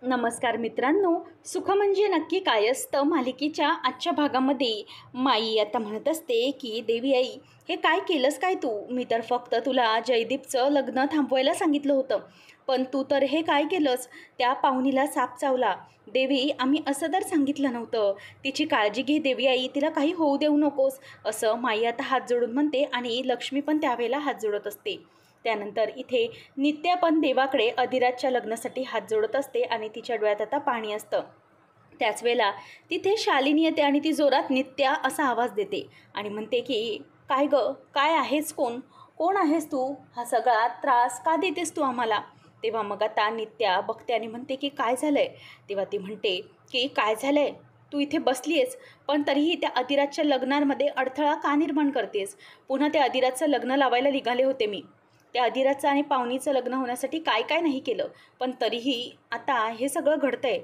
नमस्कार मित्रांनो, सुख म्हणजे नक्की काय असतं मालिकेच्या आजच्या भागामध्ये माई आता म्हणत असते की देवी आई, हे काय केलंस काय तू? मी तर फक्त तुला जयदीपचं लग्न थांबवायला सांगितलं होतं, पण तू तर हे काय केलंस? त्या पाहुणीला साप चावला. देवी, आम्ही असं तर सांगितलं नव्हतं. तिची काळजी घे देवी आई, तिला काही होऊ देऊ नकोस, असं माई आता हात जोडून म्हणते आणि लक्ष्मी पण त्यावेळेला हात जोडत असते. त्यानंतर इथे नित्या पण देवाकडे अधिराजच्या लग्नासाठी हात जोडत असते आणि तिच्या डोळ्यात आता पाणी असतं. त्याच वेळेला तिथे शालिनी येते आणि ती जोरात नित्या असा आवाज देते आणि म्हणते की काय ग, काय आहेस? कोण कोण आहेस तू? हा सगळा त्रास का देतेस तू आम्हाला? तेव्हा मग आता नित्या बघते आणि म्हणते की काय झालंय? तेव्हा ती म्हणते की काय झालंय, तू इथे बसली आहेस पण तरीही त्या अधिराजच्या लग्नांमध्ये अडथळा का निर्माण करतेस? पुन्हा त्या अधिराजचं लग्न लावायला निघाले होते मी. त्या अधिराजचं आणि पाहुणीचं लग्न होण्यासाठी काय काय नाही केलं, पण तरीही आता हे सगळं घडतंय.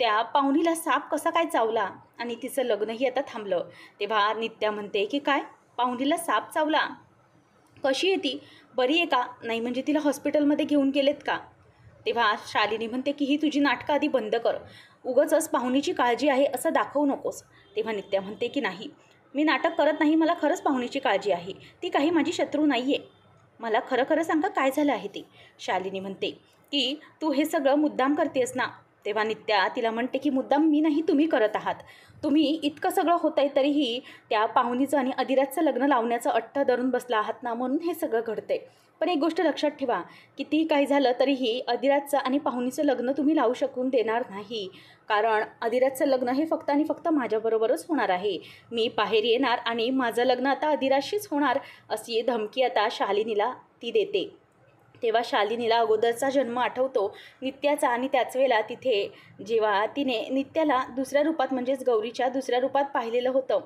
त्या पाहुणीला साप कसा काय चावला आणि तिचं लग्नही आता थांबलं. तेव्हा नित्या म्हणते की काय, पाहुणीला साप चावला? कशी आहे ती? बरी आहे का? नाही म्हणजे तिला हॉस्पिटलमध्ये घेऊन गेलेत का? तेव्हा शालिनी म्हणते की ही तुझी नाटकं आधी बंद कर, उगाचच पाहुणीची काळजी आहे असं दाखवू नकोस. तेव्हा नित्या म्हणते की नाही, मी नाटक करत नाही, मला खरंच पाहुणीची काळजी आहे. ती काही माझी शत्रू नाही आहे. मला खरं खरं सांगा काय झालं आहे ते? शालिनी म्हणते की तू हे सगळं मुद्दाम करतेस ना? तेव्हा नित्या तिला म्हणते की मुद्दाम मी नाही, तुम्ही करत आहात. तुम्ही इतकं सगळं होत आहे तरीही त्या पाहुणीचं आणि अधिराजचं लग्न लावण्याचं अट्ट धरून बसला आहात ना, म्हणून हे सगळं घडतंय. पण एक गोष्ट लक्षात ठेवा, कितीही काही झालं तरीही अधिराजचं आणि पाहुणीचं लग्न तुम्ही लावू शकून देणार नाही. कारण अधिराजचं लग्न हे फक्त आणि फक्त माझ्याबरोबरच होणार आहे. मी बाहेर येणार आणि माझं लग्न आता अधिराजशीच होणार, अशी धमकी आता शालिनीला ती देते. तेव्हा शालिनीला अगोदरचा जन्म आठवतो नित्याचा आणि त्याच वेळेला तिथे जेव्हा तिने नित्याला दुसऱ्या रूपात म्हणजेच गौरीच्या दुसऱ्या रूपात पाहिलेलं होतं,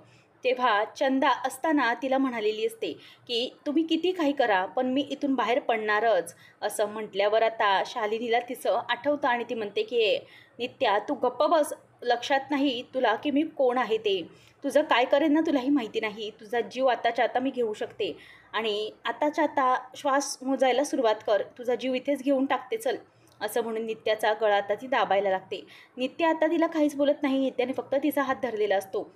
तेव्हा चंदा असताना तिला म्हणालेली असते की तुम्ही किती काही करा पण मी इथून बाहेर पडणारच, असं म्हटल्यावर आता शालिनीला तिचं आठवतं आणि ती म्हणते की नित्या तू गप्प बस, लक्षात नाही तुला की मी कोण आहे ते? तुझं काय करेन ना तुलाही माहिती नाही. तुझा जीव आताच्या आता मी घेऊ शकते आणि आताच्या आता श्वास मोजायला सुरुवात कर, तुझा जीव इथेच घेऊन टाकते, चल, असं म्हणून नित्याचा गळा आता ती दाबायला लागते. नित्या आता तिला काहीच बोलत नाही, नित्याने फक्त तिचा हात धरलेला असतो.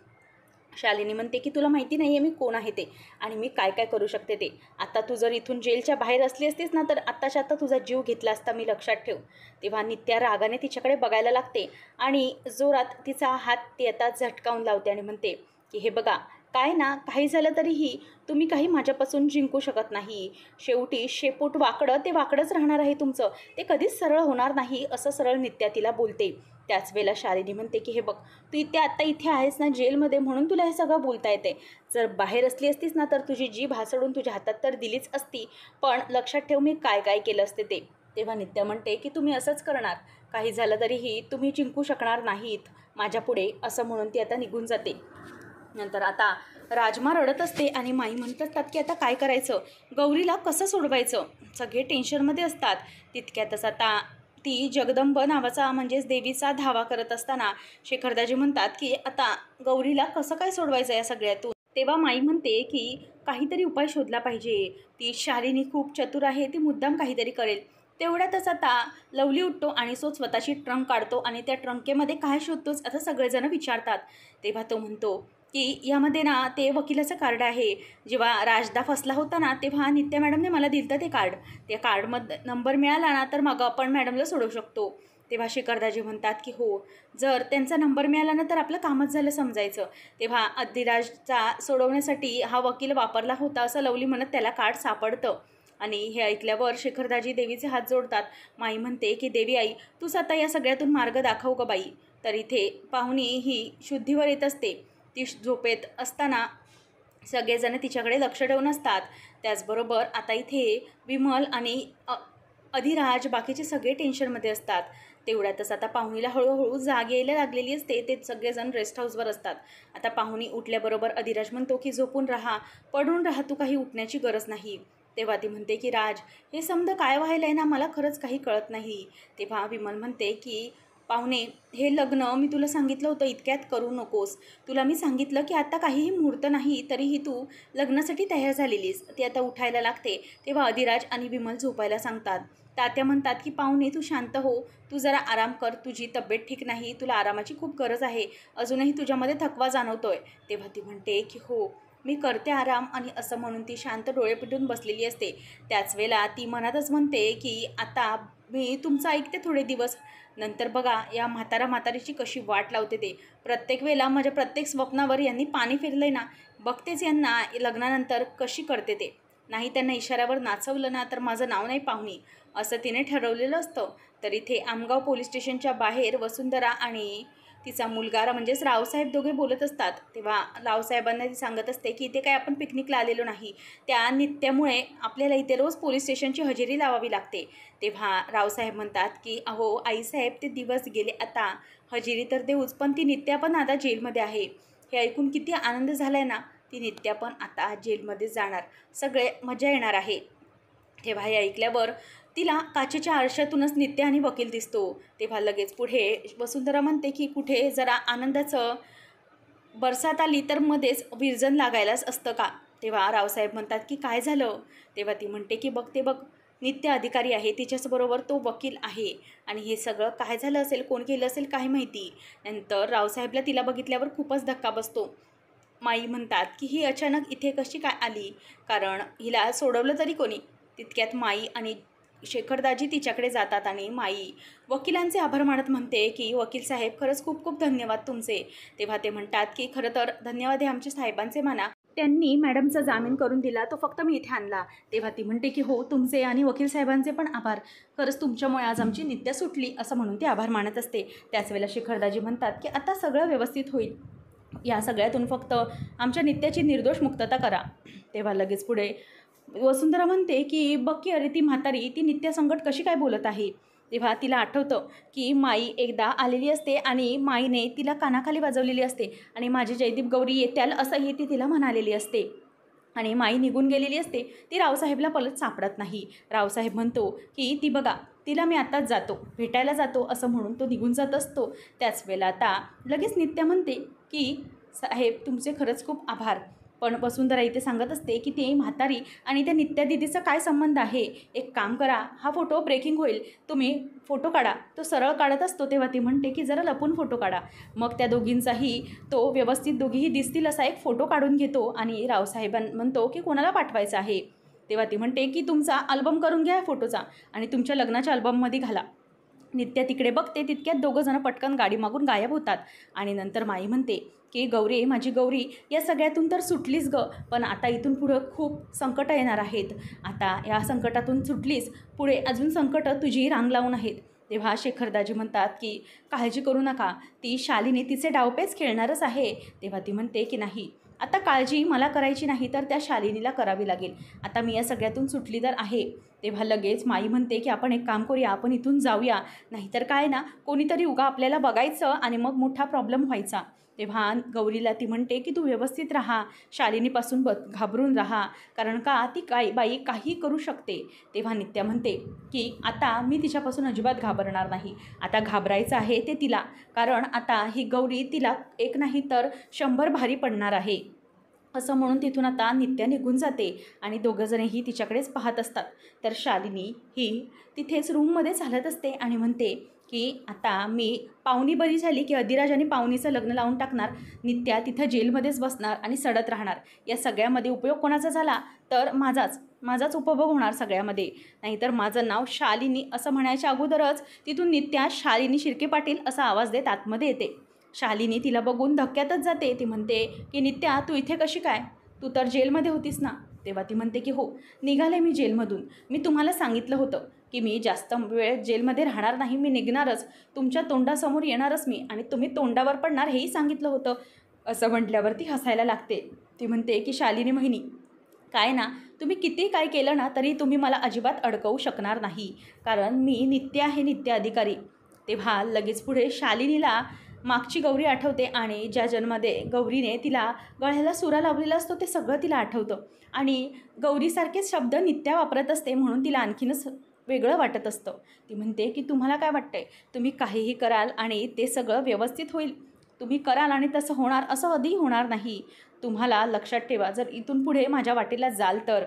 शालिनी म्हणते की तुला माहिती नाही आहे मी कोण आहे ते आणि मी काय काय करू शकते ते. आता तू जर इथून जेलच्या बाहेर असली असतीस ना तर आत्ताच्या आता तुझा जीव घेतला असता मी, लक्षात ठेव. तेव्हा नित्या रागाने तिच्याकडे बघायला लागते आणि जोरात तिचा हात ती आता झटकावून लावते आणि म्हणते की हे बघा, काय ना काही झालं तरीही तुम्ही काही माझ्यापासून जिंकू शकत नाही. शेवटी शेपूट वाकडं ते वाकडंच राहणार आहे तुमचं, ते कधीच सरळ होणार नाही, असं सरळ नित्या तिला बोलते. त्याच वेळेला शालिनी म्हणते की हे बघ, तू आत्ता इथे आहेस ना जेलमध्ये, म्हणून तुला हे सगळं बोलता येते. जर बाहेर असली असतीस ना तर तुझी जीभ हासडून तुझ्या हातात तर दिलीच असती, पण लक्षात ठेव मी काय काय केलं असते ते. तेव्हा नित्या म्हणते की तुम्ही असंच करणार, काही झालं तरीही तुम्ही जिंकू शकणार नाहीत माझ्यापुढे, असं म्हणून ती आता निघून जाते. नंतर आता राजमा रडत असते आणि माई म्हणत असतात की आता काय करायचं, गौरीला कसं सोडवायचं, सगळे टेन्शनमध्ये असतात. तितक्यातच आता ती जगदंब नावाचा म्हणजेच देवीचा धावा करत असताना शेखरदाजी म्हणतात की आता गौरीला कसं काय सोडवायचं या सगळ्यातून. तेव्हा माई म्हणते की काहीतरी उपाय शोधला पाहिजे, ती शालिनी खूप चतुर आहे, ती मुद्दाम काहीतरी करेल. तेवढ्यातच आता लवली उठतो आणि तो स्वतःची ट्रंक काढतो आणि त्या ट्रंकेमध्ये काय शोधतोच असं सगळेजण विचारतात. तेव्हा तो म्हणतो की यामध्ये ना ते वकिलाचं कार्ड आहे, जेव्हा राजदा फसला होता ना तेव्हा नित्या मॅडमने मला दिलं ते कार्ड, त्या कार्डमध्ये नंबर मिळाला ना तर मग आपण मॅडमला सोडवू शकतो. तेव्हा शेखरदाजी म्हणतात की हो, जर त्यांचा नंबर मिळाला ना तर आपलं कामच झालं समजायचं. तेव्हा अधिराजचा सोडवण्यासाठी हा वकील वापरला होता असं लवली म्हणत त्याला कार्ड सापडतं आणि हे ऐकल्यावर शेखरदाजी देवीचे हात जोडतात. माई म्हणते की देवी आई, तूच आता या सगळ्यातून मार्ग दाखव ग बाई. तर इथे पाहुणी ही शुद्धीवर येत असते. ती झोपेत असताना सगळेजण तिच्याकडे लक्ष ठेवून असतात. त्याचबरोबर आता इथे विमल आणि अधिराज बाकीचे सगळे टेन्शनमध्ये असतात. तेवढ्यातच आता पाहुणीला हळूहळू जाग यायला लागलेली असते, ते सगळेजण रेस्ट हाऊसवर असतात. आता पाहुणी उठल्याबरोबर अधिराज म्हणतो की झोपून राहा, पडून राहा, तू काही उठण्याची गरज नाही. तेव्हा ती म्हणते की राज, हे समजा काय व्हायला आहे ना, मला खरंच काही कळत नाही. तेव्हा विमल म्हणते की पाहुणे, हे लग्न मी तुला सांगितलं होतं इतक्यात करू नकोस. तुला मी सांगितलं की आता काहीही मुहूर्त नाही, तरीही तू लग्नासाठी तयार झालेलीस. ती आता उठायला लागते तेव्हा अधिराज आणि विमल झोपायला सांगतात. तात्या म्हणतात की पाहुणे तू शांत हो, तू जरा आराम कर, तुझी तब्येत ठीक नाही, तुला आरामाची खूप गरज आहे, अजूनही तुझ्यामध्ये थकवा जाणवतोय. तेव्हा ती म्हणते की हो मी करते आराम, आणि असं म्हणून ती शांत डोळे पिटून बसलेली असते. त्याच वेळेला ती मनातच म्हणते की आता मी तुमचं ऐकते थोडे दिवस, नंतर बघा या म्हातारीची कशी वाट लावते ते. प्रत्येक वेळेला माझ्या प्रत्येक स्वप्नावर यांनी पाणी फिरलंय ना, बघतेच यांना लग्नानंतर कशी करते ते. नाही त्यांना इशाऱ्यावर नाचवलं ना तर माझं नाव नाही पाहुणी, असं तिने ठरवलेलं असतं. तर इथे आमगाव पोलीस स्टेशनच्या बाहेर वसुंधरा आणि तिचा मुलगा म्हणजेच रावसाहेब दोघे बोलत असतात. तेव्हा रावसाहेबांना ती सांगत असते की इथे काय आपण पिकनिकला आलेलो नाही, त्या नित्यामुळे आपल्याला इथे रोज पोलीस स्टेशनची हजेरी लावावी लागते. तेव्हा रावसाहेब म्हणतात की अहो आईसाहेब, ते दिवस गेले, आता हजेरी तर देऊच, पण ती नित्या पण आता जेलमध्ये आहे. हे ऐकून किती आनंद झाला आहे ना. ती नित्या पण आता जेलमध्ये जाणार, सगळे मजा येणार आहे. तेव्हा हे ऐकल्यावर तिला काचेच्या आरशातूनच नित्या आणि वकील दिसतो. तेव्हा लगेच पुढे वसुंधरा म्हणते की कुठे जरा आनंदाचं बरसात आली तर मध्येच विरजन लागायलाच असतं का. तेव्हा रावसाहेब म्हणतात की काय झालं. तेव्हा ती म्हणते की बघ नित्य अधिकारी आहे, तिच्याचबरोबर तो वकील आहे, आणि हे सगळं काय झालं असेल, कोण केलं असेल काय माहिती. नंतर रावसाहेबला तिला बघितल्यावर खूपच धक्का बसतो. माई म्हणतात की ही अचानक इथे कशी काय आली, कारण हिला सोडवलं तरी कोणी. तितक्यात माई आणि शेखरदाजी तिच्याकडे जातात आणि माई वकिलांचे आभार मानत म्हणते की वकील साहेब खरंच खूप खूप धन्यवाद तुमचे. तेव्हा ते म्हणतात की खरं तर धन्यवाद हे आमच्या साहेबांचे माना, त्यांनी मॅडमचा जामीन करून दिला, तो फक्त मी इथे आणला. तेव्हा ती म्हणते की हो तुमचे आणि वकील साहेबांचे पण आभार, खरंच तुमच्यामुळे आज आमची नित्या सुटली, असं म्हणून ते आभार मानत असते. त्याच वेळेला शेखरदाजी म्हणतात की आता सगळं व्यवस्थित होईल, या सगळ्यातून फक्त आमच्या नित्याची निर्दोष मुक्तता करा. तेव्हा लगेच पुढे वसुंधरा म्हणते की बघ की अरे ती म्हातारी ती नित्या संकट कशी काय बोलत आहे. तेव्हा तिला आठवतं की माई एकदा आलेली असते आणि माईने तिला कानाखाली वाजवलेली असते आणि माझे जयदीप गौरी येत्याल असंही ती तिला म्हणालेली असते, आणि माई निघून गेलेली असते. ती रावसाहेबला परत सापडत नाही. रावसाहेब म्हणतो की ती बघा तिला मी आत्ताच जातो, भेटायला जातो, असं म्हणून तो निघून जात असतो. त्याच वेळेला आता लगेच नित्या म्हणते की साहेब तुमचे खरंच खूप आभार, पण वसुंधरा इथे सांगत असते की ते म्हातारी आणि त्या नित्या दिदीचा काय संबंध आहे. एक काम करा, हा फोटो ब्रेकिंग होईल, तुम्ही फोटो काढा. तो सरळ काढत असतो तेव्हा ती म्हणते की जरा लपून फोटो काढा. मग त्या दोघींचाही तो व्यवस्थित दोघीही दिसतील असा एक फोटो काढून घेतो आणि रावसाहेबां म्हणतो की कोणाला पाठवायचा आहे. तेव्हा ती म्हणते की तुमचा अल्बम करून घ्या फोटोचा आणि तुमच्या लग्नाच्या अल्बममध्ये घाला. नित्या तिकडे बघते तितक्यात दोघंजणं पटकन गाडी मागून गायब होतात. आणि नंतर माई म्हणते की गौरी, माझी गौरी, या सगळ्यातून तर सुटलीस ग, पण आता इथून पुढं खूप संकटं येणार आहेत. आता या संकटातून सुटलीस, पुढे अजून संकटं तुझी रांग लावून आहेत. तेव्हा शेखरदाजी म्हणतात की काळजी करू नका, ती शालिनी तिचे डावपेच खेळणारच आहे. तेव्हा ती म्हणते की नाही, आता काळजी मला करायची नाही तर त्या शालिनीला करावी लागेल. आता मी या सगळ्यातून सुटली तर आहे. तेव्हा लगेच माई म्हणते की आपण एक काम करूया, आपण इथून जाऊया, नाहीतर काय ना कोणीतरी उगा आपल्याला बघायचं आणि मग मोठा प्रॉब्लेम व्हायचा. तेव्हा गौरीला ती म्हणते की तू व्यवस्थित राहा, शालिनीपासून घाबरून राहा, कारण का ती बाई काही करू शकते. तेव्हा नित्या म्हणते की आता मी तिच्यापासून अजिबात घाबरणार नाही, आता घाबरायचं आहे ते तिला, कारण आता ही गौरी तिला एक नाही तर 100 भारी पडणार आहे. असं म्हणून तिथून आता नित्या निघून जाते आणि दोघंजणही तिच्याकडेच पाहत असतात. तर शालिनी ही तिथेच रूममध्ये चालत असते आणि म्हणते की आता मी पाहुणी बरी झाली की अधिराज आणि पाहुणीचं लग्न लावून टाकणार, नित्या तिथं जेलमध्येच बसणार आणि सडत राहणार. या सगळ्यामध्ये उपयोग कोणाचा झाला तर माझाच उपभोग होणार सगळ्यामध्ये, नाहीतर माझं नाव शालिनी असं म्हणायच्या अगोदरच तिथून नित्या शालिनी शिर्के पाटील असा आवाज देत आतमध्ये येते. शालिनी तिला बघून धक्क्यातच जाते. ती म्हणते की नित्या तू इथे कशी काय, तू तर जेलमध्ये होतीस ना. तेव्हा ती म्हणते की हो निघाले मी जेलमधून, मी तुम्हाला सांगितलं होतं की मी जास्त वेळ जेलमध्ये राहणार नाही, मी निघणारच, तुमच्या तोंडासमोर येणारच मी, आणि तुम्ही तोंडावर पडणार हेही सांगितलं होतं. असं म्हटल्यावर ती हसायला लागते. ती म्हणते की शालिनी महिनी, काय ना तुम्ही किती काय केलं ना तरी तुम्ही मला अजिबात अडकवू शकणार नाही, कारण मी नित्या आहे, नित्य अधिकारी. तेव्हा लगेच पुढे शालिनीला मागची गौरी आठवते आणि ज्या जन्मामध्ये गौरीने तिला गळ्याला सुरा लावलेला असतो ते सगळं तिला आठवतं, आणि गौरीसारखेच शब्द नित्या वापरत असते म्हणून तिला आणखीनच वेगळं वाटत असतं. ती म्हणते की तुम्हाला काय वाटतंय, तुम्ही काहीही कराल आणि ते सगळं व्यवस्थित होईल. तुम्ही कराल आणि तसं होणार, असं कधीही होणार नाही. तुम्हाला लक्षात ठेवा, जर इथून पुढे माझ्या वाटेला जाल तर,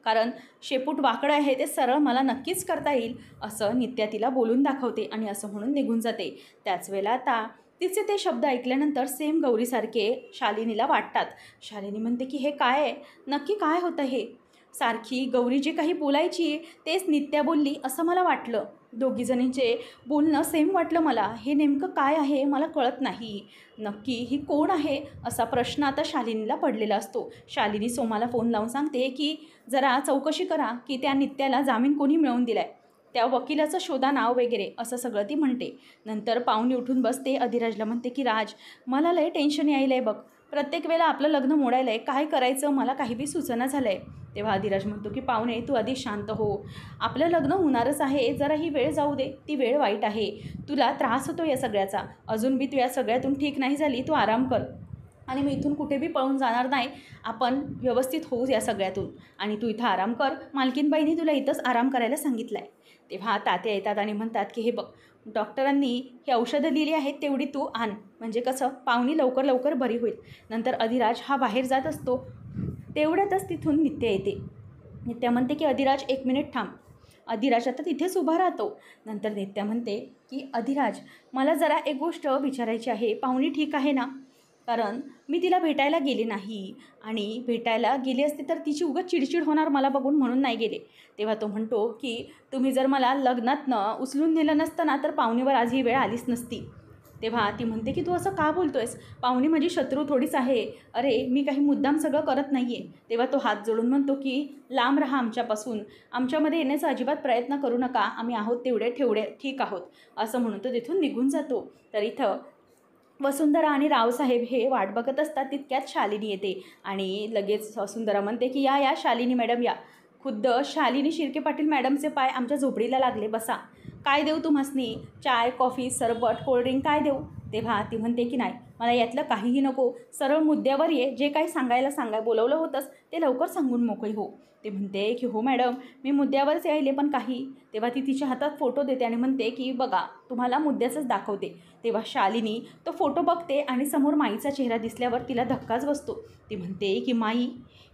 कारण शेपूट वाकडं आहे ते सरळ मला नक्कीच करता येईल, असं नित्या तिला बोलून दाखवते आणि असं म्हणून निघून जाते. त्याच वेळेला आता तिचे ते शब्द ऐकल्यानंतर सेम गौरीसारखे शालिनीला वाटतात. शालिनी म्हणते की हे काय आहे, नक्की काय होतं हे? सारखी गौरी जे काही बोलायची तेच नित्या बोलली असं मला वाटलं. दोघीजणींचे बोलणं सेम वाटलं मला. हे नेमकं काय आहे मला कळत नाही. नक्की ही कोण आहे असा प्रश्न आता शालिनीला पडलेला असतो. शालिनी सोमाला फोन लावून सांगते की जरा चौकशी करा की त्या नित्याला जामीन कोणी मिळवून दिला आहे, त्या वकिलाचं शोधा नाव वगैरे, असं सगळं ती म्हणते. नंतर पाहुणे उठून बसते. अधिराजला म्हणते की राज, मला लय टेन्शन यायलं आहे बघ. प्रत्येक वेळेला आपलं लग्न मोडायलं आहे, काय करायचं मला काही बी सुचना झालं आहे. तेव्हा अधिराज म्हणतो की पाहुणे तू आधी शांत हो. आपलं लग्न होणारच आहे, जरा ही वेळ जाऊ दे. ती वेळ वाईट आहे. तुला त्रास होतो या सगळ्याचा. अजून बी तू या सगळ्यातून ठीक नाही झाली, तू आराम कर. आणि मी इथून कुठे बी पळून जाणार नाही. आपण व्यवस्थित होऊ या सगळ्यातून. आणि तू इथं आराम कर. मालकीनबाईंनी तुला इथंच आराम करायला सांगितलं आहे. तेव्हा तात्या येतात आणि म्हणतात की हे बघ, डॉक्टरांनी ही औषधं दिली आहेत तेवढी तू आण, म्हणजे कसं पाहुणी लवकर लवकर बरी होईल. नंतर अधिराज हा बाहेर जात असतो. तेवढ्यातच तिथून नित्या येते. नित्या म्हणते की अधिराज 1 मिनिट थांब. अधिराज आता तिथेच उभा राहतो. नंतर नित्या म्हणते की अधिराज, मला जरा एक गोष्ट विचारायची आहे. पाहुणी ठीक आहे ना? कारण मी तिला भेटायला गेले नाही, आणि भेटायला गेली असते तर तिची उगाच चिडचिड होणार मला बघून, म्हणून नाही गेले. तेव्हा तो म्हणतो की तुम्ही जर मला लग्नातनं उचलून नेलं नसतं ना तर पाहुणीवर आज ही वेळ आलीच नसती. तेव्हा ती म्हणते की तू असं का बोलतोयस? पाहुणी माझी शत्रू थोडीच आहे. अरे मी काही मुद्दाम सगळं करत नाही आहे. तेव्हा तो हात जोडून म्हणतो की लांब राहा आमच्यापासून. आमच्यामध्ये येण्याचा अजिबात प्रयत्न करू नका. आम्ही आहोत तेवढे ठेवढे ठीक आहोत, असं म्हणून तो तिथून निघून जातो. तर इथं वसुंधरा आणि रावसाहेब हे वाट बघत असतात. तितक्यात शालिनी येते आणि लगेच वसुंधरा म्हणते की या या शालिनी मॅडम या. खुद्द शालिनी शिर्के पाटील मॅडमचे पाय आमच्या झोपडीला लागले, बसा. काय देऊ तुम्हासनी? चाय, कॉफी, सरबत, कोल्ड्रिंक काय देऊ? तेव्हा ती म्हणते की नाही, मला यातलं काहीही नको. सरळ मुद्द्यावर ये. जे काही बोलवलं होतंस ते लवकर सांगून मोकळी हो. ते म्हणते की हो मॅडम, मी मुद्द्यावरच यायले, पण काही. तेव्हा ती तिच्या हातात फोटो देते आणि म्हणते की बघा, तुम्हाला मुद्द्याचंच दाखवते. तेव्हा शालिनी तो फोटो बघते आणि समोर माईचा चेहरा दिसल्यावर तिला धक्काच बसतो. ती म्हणते की माई,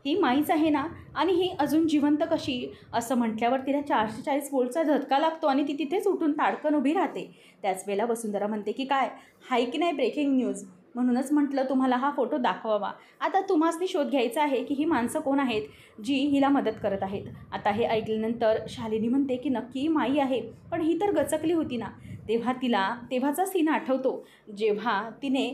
ही माईच आहे ना? आणि ही अजून जिवंत कशी? असं म्हटल्यावर तिला 440 वोल्टचा झटका लागतो आणि ती तिथेच उठून ताडकन उभी राहते. त्याच वेळेला वसुंधरा म्हणते की काय हाय की नाही ब्रेकिंग न्यूज, म्हणूनच म्हटलं तुम्हाला हा फोटो दाखवावा. आता तुम्हासनी शोध घ्यायचा आहे की ही माणसं कोण आहेत जी हिला मदत करत आहेत. आता हे ऐकल्यानंतर शालिनी म्हणते की नक्की माई आहे, पण ही तर गचकली होती ना. तेव्हा तिला तेव्हाचा सीन आठवतो, जेव्हा तिने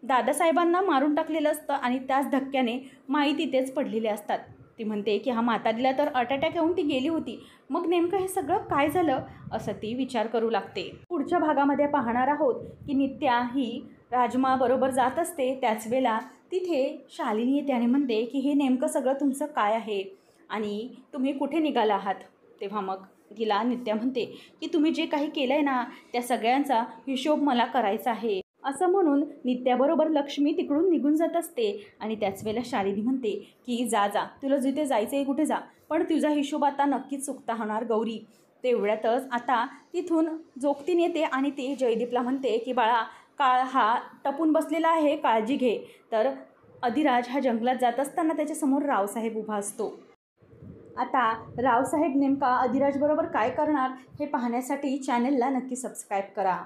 दादासाहेबांना मारून टाकलेलं असतं आणि त्याच धक्क्याने माई तिथेच पडलेले असतात. ती म्हणते की हा म्हातारीला तर अटॅक येऊन ती गेली होती, मग नेमकं हे सगळं काय झालं, असं ती विचार करू लागते. पुढच्या भागामध्ये पाहणार आहोत की नित्या ही राजमाबरोबर जात असते. त्याच वेळेला तिथे शालिनी येते आणि म्हणते की हे नेमकं सगळं तुमचं काय आहे आणि तुम्ही कुठे निघाला आहात. तेव्हा मग तिला नित्या म्हणते की तुम्ही जे काही केलं आहे ना त्या सगळ्यांचा हिशोब मला करायचा आहे, असं म्हणून नित्याबरोबर लक्ष्मी तिकडून निघून जात असते. आणि त्याच वेळेला शालिनी म्हणते की जा जा, तुला जिथे जायचं आहे कुठे जा, पण तुझा हिशोब आता नक्कीच चुकता होणार गौरी. तेवढ्यातच आता तिथून जोगतीन येते आणि ती जयदीपला म्हणते की बाळा, काळ हा टपून बसलेला आहे, काळजी घे. तर अधिराज हा जंगलात जात असताना त्याच्यासमोर रावसाहेब उभा असतो. आता रावसाहेब नेमका अधिराजबरोबर काय करणार हे पाहण्यासाठी चॅनलला नक्की सबस्क्राईब करा.